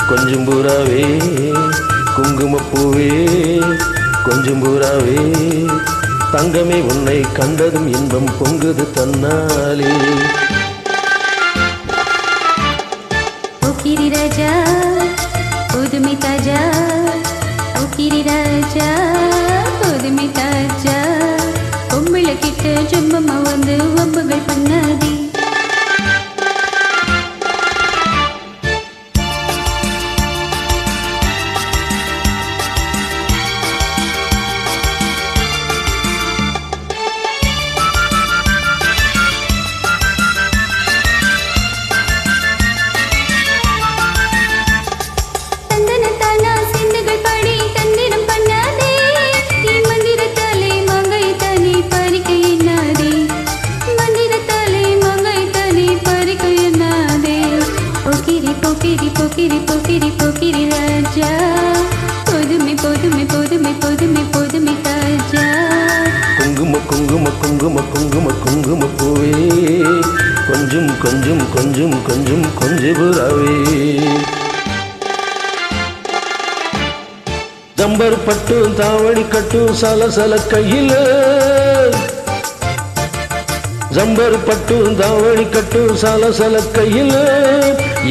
கொஞ்சம் புறாவே குங்குமப்பூவே கொஞ்சம் புறாவே தங்கமே உன்னை கண்டதும் இன்பம் பொங்குது தன்னாலே ஓகிரி ராஜா புதுமை தாஜா ஓகிரி ராஜா புதுமை தாஜா பொம்பளை கிட்ட சும்மா வந்து வம்புகள் பண்ணாதே போக்கிரி போக்கிரி போக்கிரி ராஜா பொதுமை பொதுமை பொதுமை பொதுமை பொதுமை தாஜா குங்கும குங்கும குங்கும குங்கும குங்கும பூவே கொஞ்சம் கொஞ்சம் கொஞ்சம் கொஞ்சம் கொஞ்சம் புறாவே ஜம்பர் பட்டு தாவணி கட்டு சலசல கையில ஜம்பர் பட்டு தாவணி கட்டு சலசல கையில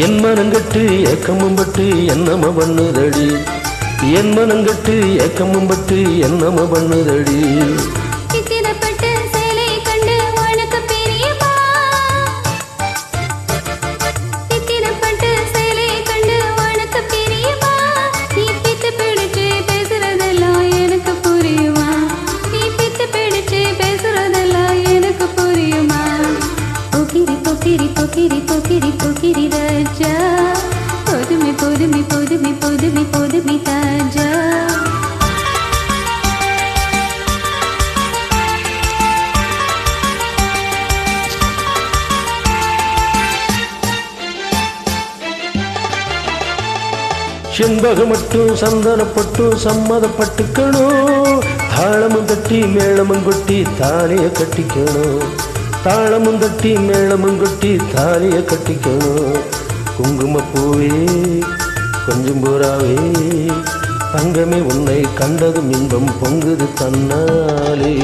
என் மனங்கட்டு ஏக்கமும் பட்டு என்னம பண்ணுதடி என் மனங்கட்டு ஏக்கமும் பட்டு என்னம பண்ணுதடி சித்திரப்பட்ட சேலை கண்டு உனக்கு பிரியமா சித்திரப்பட்ட சேலை கண்டு உனக்கு பிரியமா நீ பித்து பிடிச்சு பேசுறதெல்லாம் எனக்கு புரியுமா நீ பித்து பிடிச்சு பேசுறதெல்லாம் எனக்கு புரியுமா போக்கிரி போக்கிரி போக்கிரி போக்கிரி போக்கிரி ராஜா பொதுமை பொதுமை பொதுமை பொதுமை பொதுமை தாஜா செண்பகம் மட்டும் சந்தனப்பட்டு சம்மதப்பட்டுக்கணும் தாளமும் தட்டி மேளமும் கொட்டி தாலிய கட்டிக்கணும் தாளமும் தட்டி மேளமும் கொட்டி தாலிய கட்டிக்கணும் குங்குமப்பூவே கொஞ்சம் புறாவே தங்கமே உன்னை கண்டதும் இன்பம் பொங்குது தன்னாலே